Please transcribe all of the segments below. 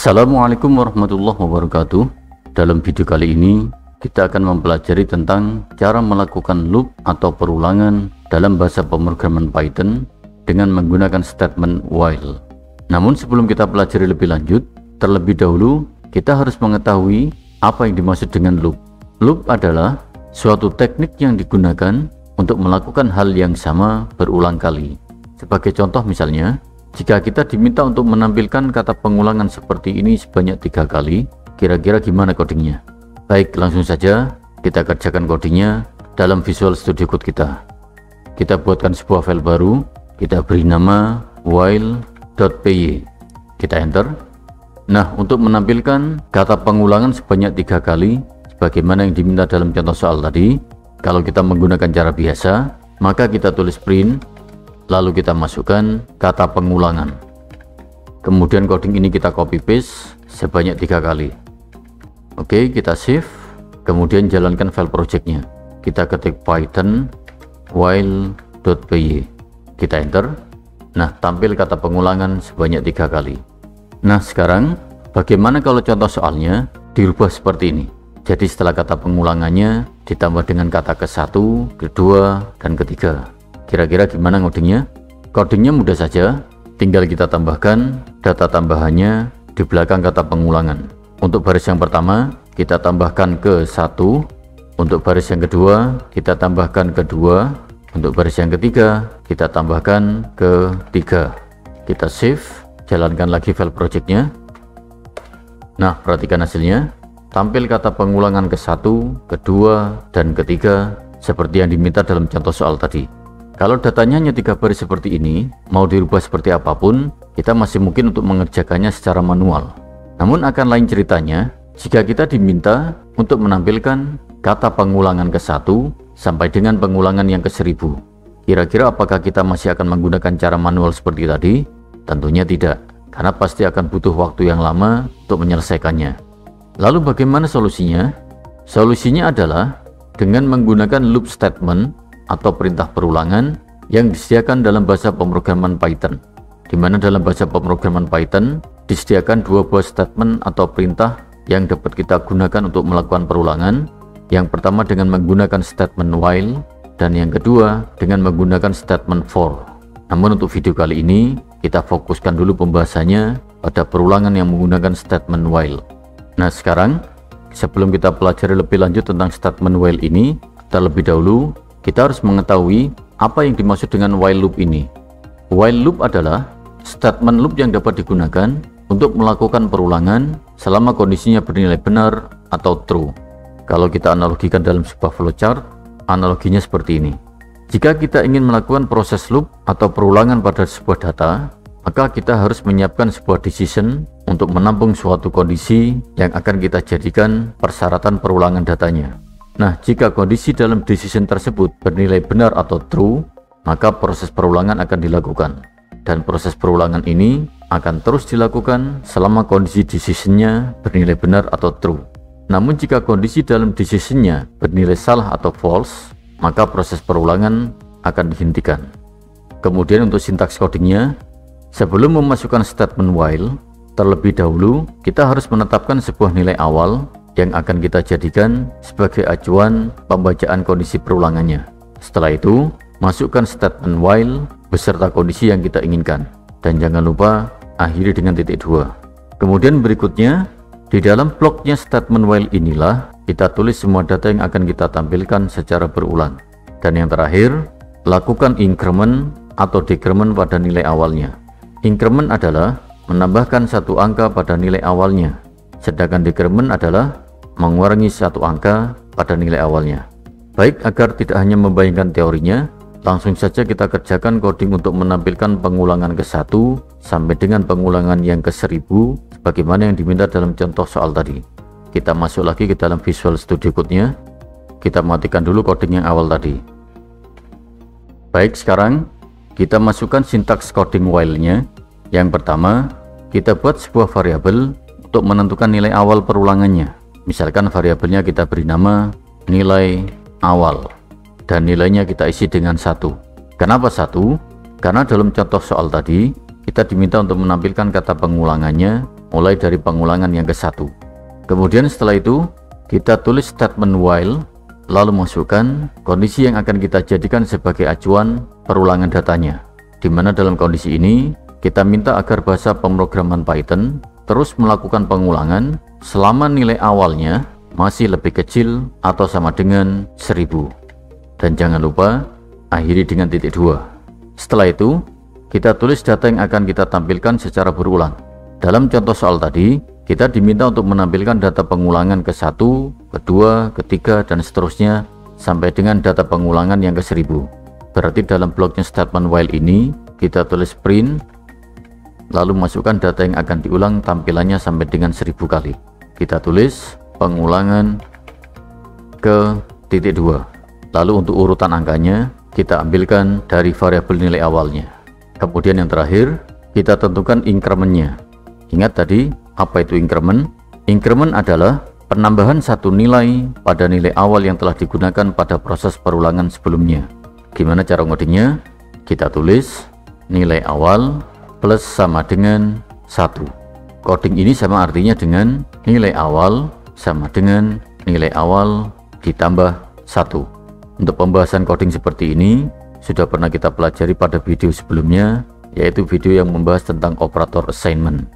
Assalamualaikum warahmatullahi wabarakatuh. Dalam video kali ini kita akan mempelajari tentang cara melakukan loop atau perulangan dalam bahasa pemrograman Python dengan menggunakan statement while. Namun sebelum kita pelajari lebih lanjut, terlebih dahulu kita harus mengetahui apa yang dimaksud dengan loop. Loop adalah suatu teknik yang digunakan untuk melakukan hal yang sama berulang kali. Sebagai contoh misalnya, jika kita diminta untuk menampilkan kata pengulangan seperti ini sebanyak 3 kali, kira-kira gimana codingnya? Baik, langsung saja kita kerjakan codingnya dalam Visual Studio Code kita. Kita buatkan sebuah file baru, kita beri nama while.py. Kita enter. Nah, untuk menampilkan kata pengulangan sebanyak 3 kali, sebagaimana yang diminta dalam contoh soal tadi, kalau kita menggunakan cara biasa, maka kita tulis print, lalu kita masukkan kata pengulangan. Kemudian coding ini kita copy paste sebanyak 3 kali. Oke, kita save, kemudian jalankan file projectnya. Kita ketik python while.py. Kita enter. Nah, tampil kata pengulangan sebanyak 3 kali. Nah, sekarang bagaimana kalau contoh soalnya dirubah seperti ini? Jadi setelah kata pengulangannya ditambah dengan kata ke-1, kedua, dan ketiga. Kira-kira gimana ngodingnya? Codingnya mudah saja, tinggal kita tambahkan data tambahannya di belakang kata pengulangan. Untuk baris yang pertama, kita tambahkan ke-1. Untuk baris yang kedua, kita tambahkan ke-2. Untuk baris yang ketiga, kita tambahkan ke-3. Kita save, jalankan lagi file projectnya. Nah, perhatikan hasilnya. Tampil kata pengulangan ke-1, kedua, dan ketiga seperti yang diminta dalam contoh soal tadi. Kalau datanya hanya 3 baris seperti ini, mau dirubah seperti apapun, kita masih mungkin untuk mengerjakannya secara manual. Namun akan lain ceritanya jika kita diminta untuk menampilkan kata pengulangan ke-1 sampai dengan pengulangan yang ke-1000. Kira-kira apakah kita masih akan menggunakan cara manual seperti tadi? Tentunya tidak, karena pasti akan butuh waktu yang lama untuk menyelesaikannya. Lalu bagaimana solusinya? Solusinya adalah dengan menggunakan loop statement atau perintah perulangan yang disediakan dalam bahasa pemrograman Python, di mana dalam bahasa pemrograman Python disediakan 2 buah statement atau perintah yang dapat kita gunakan untuk melakukan perulangan. Yang pertama dengan menggunakan statement while, dan yang kedua dengan menggunakan statement for. Namun untuk video kali ini kita fokuskan dulu pembahasannya pada perulangan yang menggunakan statement while. Nah, sekarang sebelum kita pelajari lebih lanjut tentang statement while ini, terlebih dahulu kita harus mengetahui apa yang dimaksud dengan while loop ini. While loop adalah statement loop yang dapat digunakan untuk melakukan perulangan selama kondisinya bernilai benar atau true. Kalau kita analogikan dalam sebuah flowchart, analoginya seperti ini. Jika kita ingin melakukan proses loop atau perulangan pada sebuah data, maka kita harus menyiapkan sebuah decision untuk menampung suatu kondisi yang akan kita jadikan persyaratan perulangan datanya. Nah, jika kondisi dalam decision tersebut bernilai benar atau true, maka proses perulangan akan dilakukan. Dan proses perulangan ini akan terus dilakukan selama kondisi decisionnya bernilai benar atau true. Namun jika kondisi dalam decisionnya bernilai salah atau false, maka proses perulangan akan dihentikan. Kemudian untuk sintaks codingnya, sebelum memasukkan statement while, terlebih dahulu kita harus menetapkan sebuah nilai awal yang akan kita jadikan sebagai acuan pembacaan kondisi perulangannya. Setelah itu, masukkan statement while beserta kondisi yang kita inginkan. Dan jangan lupa akhiri dengan titik 2. Kemudian berikutnya, di dalam bloknya statement while inilah kita tulis semua data yang akan kita tampilkan secara berulang. Dan yang terakhir, lakukan increment atau decrement pada nilai awalnya. Increment adalah menambahkan 1 angka pada nilai awalnya, sedangkan decrement adalah mengurangi 1 angka pada nilai awalnya. Baik, agar tidak hanya membayangkan teorinya, langsung saja kita kerjakan coding untuk menampilkan pengulangan ke-1 sampai dengan pengulangan yang ke-1000 sebagaimana yang diminta dalam contoh soal tadi. Kita masuk lagi ke dalam Visual Studio Code-nya. Kita matikan dulu coding yang awal tadi. Baik, sekarang kita masukkan sintaks coding while-nya. Yang pertama, kita buat sebuah variabel untuk menentukan nilai awal perulangannya. Misalkan variabelnya kita beri nama nilai awal dan nilainya kita isi dengan 1. Kenapa 1? Karena dalam contoh soal tadi kita diminta untuk menampilkan kata pengulangannya mulai dari pengulangan yang ke-1. Kemudian setelah itu kita tulis statement while, lalu masukkan kondisi yang akan kita jadikan sebagai acuan perulangan datanya, di mana dalam kondisi ini kita minta agar bahasa pemrograman Python terus melakukan pengulangan selama nilai awalnya masih lebih kecil atau sama dengan 1000. Dan jangan lupa akhiri dengan titik 2. Setelah itu kita tulis data yang akan kita tampilkan secara berulang. Dalam contoh soal tadi, kita diminta untuk menampilkan data pengulangan ke-1, ke-2, ke-3, dan seterusnya sampai dengan data pengulangan yang ke-1000. Berarti dalam bloknya statement while ini kita tulis print, lalu masukkan data yang akan diulang tampilannya sampai dengan 1000 kali. Kita tulis pengulangan ke titik 2. Lalu untuk urutan angkanya kita ambilkan dari variabel nilai awalnya. Kemudian yang terakhir kita tentukan increment-nya. Ingat tadi apa itu increment? Increment adalah penambahan satu nilai pada nilai awal yang telah digunakan pada proses perulangan sebelumnya. Gimana cara ngodingnya? Kita tulis nilai awal plus sama dengan 1. Coding ini sama artinya dengan nilai awal sama dengan nilai awal ditambah 1. Untuk pembahasan coding seperti ini sudah pernah kita pelajari pada video sebelumnya, yaitu video yang membahas tentang operator assignment.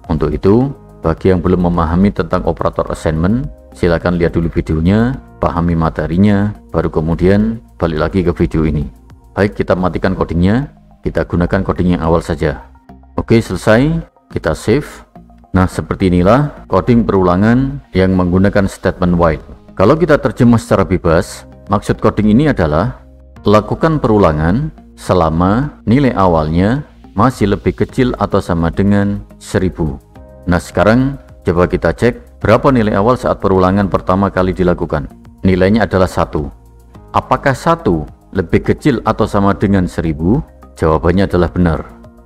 Untuk itu, bagi yang belum memahami tentang operator assignment, silakan lihat dulu videonya, pahami materinya, baru kemudian balik lagi ke video ini. Baik, kita matikan codingnya, kita gunakan coding yang awal saja. Oke, selesai, kita save. Nah, seperti inilah coding perulangan yang menggunakan statement while. Kalau kita terjemah secara bebas, maksud coding ini adalah lakukan perulangan selama nilai awalnya masih lebih kecil atau sama dengan 1000. Nah, sekarang coba kita cek berapa nilai awal saat perulangan pertama kali dilakukan. Nilainya adalah 1. Apakah 1 lebih kecil atau sama dengan 1000? Jawabannya adalah benar.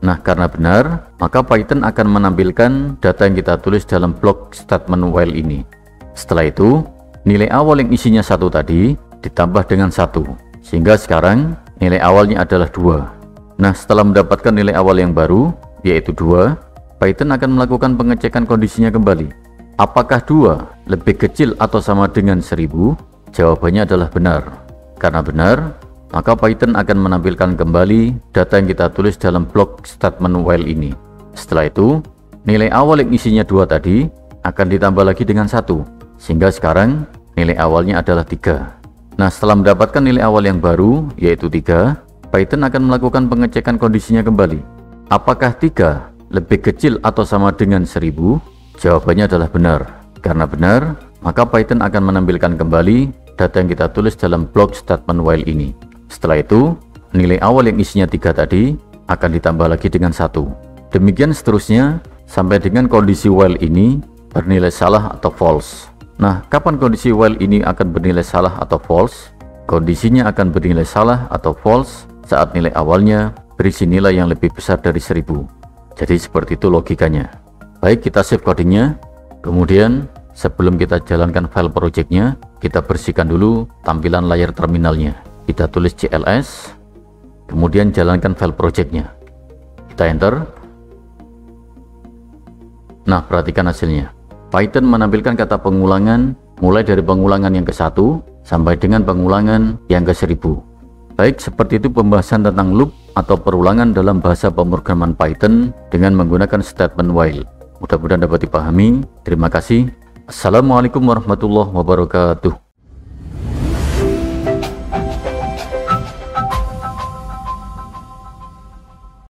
Nah, karena benar, maka Python akan menampilkan data yang kita tulis dalam blok statement while ini. Setelah itu, nilai awal yang isinya 1 tadi ditambah dengan 1, sehingga sekarang nilai awalnya adalah 2. Nah, setelah mendapatkan nilai awal yang baru, yaitu 2, Python akan melakukan pengecekan kondisinya kembali. Apakah 2 lebih kecil atau sama dengan 1000? Jawabannya adalah benar. Karena benar, maka Python akan menampilkan kembali data yang kita tulis dalam blok statement while ini. Setelah itu, nilai awal yang isinya 2 tadi akan ditambah lagi dengan 1, sehingga sekarang nilai awalnya adalah 3. Nah, setelah mendapatkan nilai awal yang baru, yaitu 3, Python akan melakukan pengecekan kondisinya kembali. Apakah 3 lebih kecil atau sama dengan 1000? Jawabannya adalah benar. Karena benar, maka Python akan menampilkan kembali data yang kita tulis dalam blok statement while ini. Setelah itu, nilai awal yang isinya 3 tadi akan ditambah lagi dengan 1. Demikian seterusnya sampai dengan kondisi while ini bernilai salah atau false. Nah, kapan kondisi while ini akan bernilai salah atau false? Kondisinya akan bernilai salah atau false saat nilai awalnya berisi nilai yang lebih besar dari 1000. Jadi seperti itu logikanya. Baik, kita save codingnya. Kemudian sebelum kita jalankan file projectnya, kita bersihkan dulu tampilan layar terminalnya. Kita tulis cls, kemudian jalankan file projectnya. Kita enter. Nah, perhatikan hasilnya. Python menampilkan kata pengulangan mulai dari pengulangan yang ke-1 sampai dengan pengulangan yang ke-1000. Baik, seperti itu pembahasan tentang loop atau perulangan dalam bahasa pemrograman Python dengan menggunakan statement while. Mudah-mudahan dapat dipahami. Terima kasih. Assalamualaikum warahmatullahi wabarakatuh.